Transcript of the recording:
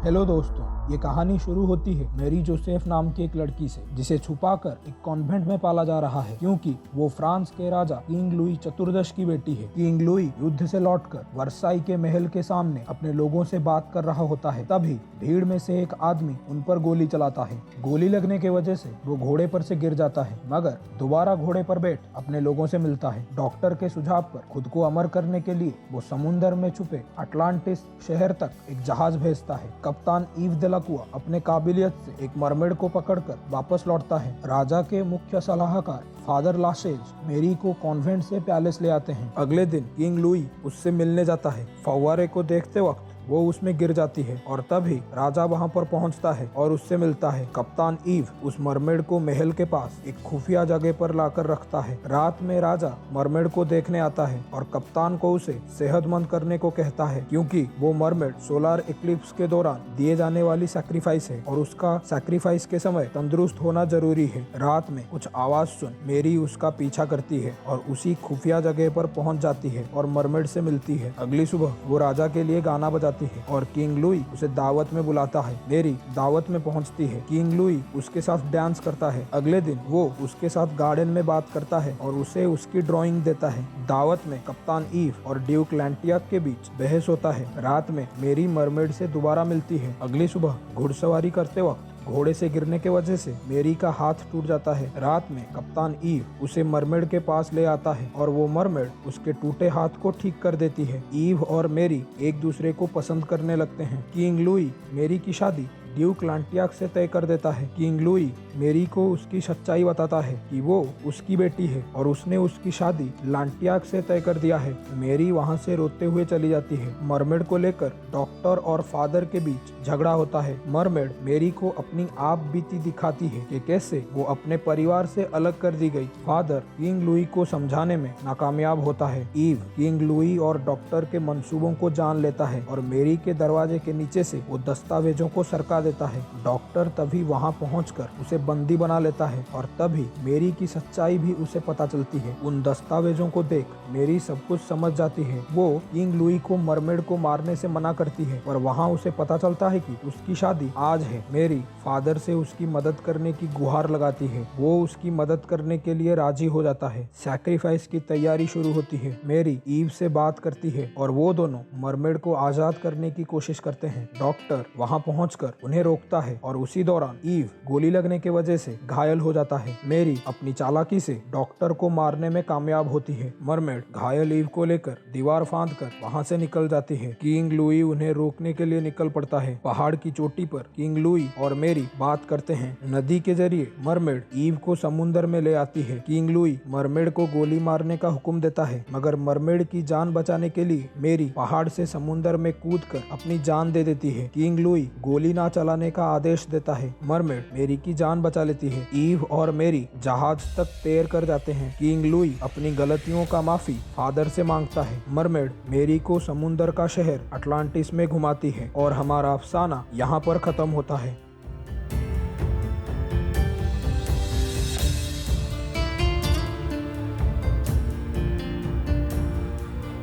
Hello दोस्तों, ये कहानी शुरू होती है मेरी जोसेफ नाम की एक लड़की से, जिसे छुपाकर एक कॉन्वेंट में पाला जा रहा है क्योंकि वो फ्रांस के राजा किंग लुई चतुर्दश की बेटी है। किंग लुई युद्ध से लौटकर वर्साई के महल के सामने अपने लोगों से बात कर रहा होता है। तभी भीड़ में से एक आदमी उन पर गोली चलाता है। गोली लगने की वजह से वो घोड़े पर से गिर जाता है, मगर दोबारा घोड़े पर बैठ अपने लोगों से मिलता है। डॉक्टर के सुझाव पर खुद को अमर करने के लिए वो समुद्र में छुपे अटलांटिस शहर तक एक जहाज भेजता है। कप्तान ईव देलाकुआ अपने काबिलियत से एक मरमेड को पकड़कर वापस लौटता है। राजा के मुख्य सलाहकार फादर लाशेज मेरी को कॉन्वेंट से पैलेस ले आते हैं। अगले दिन किंग लुई उससे मिलने जाता है। फव्वारे को देखते वक्त वो उसमें गिर जाती है और तभी राजा वहां पर पहुंचता है और उससे मिलता है। कप्तान ईव उस मरमेड को महल के पास एक खुफिया जगह पर लाकर रखता है। रात में राजा मरमेड को देखने आता है और कप्तान को उसे सेहतमंद करने को कहता है क्योंकि वो मरमेड सोलर इक्लिप्स के दौरान दिए जाने वाली सैक्रिफाइस है और उसका सैक्रिफाइस के समय तंदुरुस्त होना जरूरी है। रात में कुछ आवाज सुन मेरी उसका पीछा करती है और उसी खुफिया जगह पर पहुंच जाती है और मरमेड से मिलती है। अगली सुबह वो राजा के लिए गाना बजाती है और किंग लुई उसे दावत में बुलाता है। मेरी दावत में पहुंचती है। किंग लुई उसके साथ डांस करता है। अगले दिन वो उसके साथ गार्डन में बात करता है और उसे उसकी ड्राइंग देता है। दावत में कप्तान ईव और ड्यूक लैंटियाक के बीच बहस होता है। रात में मेरी मरमेड से दोबारा मिलती है। अगली सुबह घुड़सवारी करते वक्त घोड़े से गिरने के वजह से मेरी का हाथ टूट जाता है। रात में कप्तान ईव उसे मरमेड के पास ले आता है और वो मरमेड उसके टूटे हाथ को ठीक कर देती है। ईव और मेरी एक दूसरे को पसंद करने लगते हैं। किंग लुई मेरी की शादी ड्यूक लांटियाक से तय कर देता है। किंग लुई मेरी को उसकी सच्चाई बताता है कि वो उसकी बेटी है और उसने उसकी शादी लांटियाक से तय कर दिया है। मेरी वहाँ से रोते हुए चली जाती है। मरमेड को लेकर डॉक्टर और फादर के बीच झगड़ा होता है। मरमेड मेरी को अपनी आप बीती दिखाती है कि कैसे वो अपने परिवार से अलग कर दी गई। फादर किंग लुई को समझाने में नाकामयाब होता है। ईव किंग लुई और डॉक्टर के मंसूबों को जान लेता है और मेरी के दरवाजे के नीचे से वो दस्तावेजों को सरका देता है। डॉक्टर तभी वहां पहुंचकर उसे बंदी बना लेता है और तभी मेरी की सच्चाई भी उसे पता चलती है। उन दस्तावेजों को देख मेरी सब कुछ समझ जाती है। वो किंग लुई को मरमेड को मारने से मना करती है और वहां उसे पता चलता है कि उसकी शादी आज है। मेरी फादर से उसकी मदद करने की गुहार लगाती है। वो उसकी मदद करने के लिए राजी हो जाता है। सैक्रिफाइस की तैयारी शुरू होती है। मेरी ईव से बात करती है और वो दोनों मरमेड को आजाद करने की कोशिश करते हैं। डॉक्टर वहां पहुंचकर उन्हें रोकता है और उसी दौरान ईव गोली लगने की वजह से घायल हो जाता है। मेरी अपनी चालाकी से डॉक्टर को मारने में कामयाब होती है। मरमेड घायल ईव को लेकर दीवार फांद कर वहां से निकल जाती है। किंग लुई उन्हें रोकने के लिए निकल पड़ता है। पहाड़ की चोटी पर किंग लुई और मेरी बात करते हैं। नदी के जरिए मरमेड ईव को समुद्र में ले आती है। किंग लुई मरमेड को गोली मारने का हुक्म देता है, मगर मरमेड की जान बचाने के लिए मेरी पहाड़ से समुद्र में कूदकर अपनी जान दे देती है। किंग लुई गोली ना चलाने का आदेश देता है। मरमेड मेरी की जान बचा लेती है। ईव और मेरी जहाज तक तैर कर जाते हैं। किंग लुई अपनी गलतियों का माफी फादर से मांगता है। मरमेड मेरी को समुद्र का शहर अटलांटिस में घुमाती है और हमारा अफसाना यहाँ पर खत्म होता है।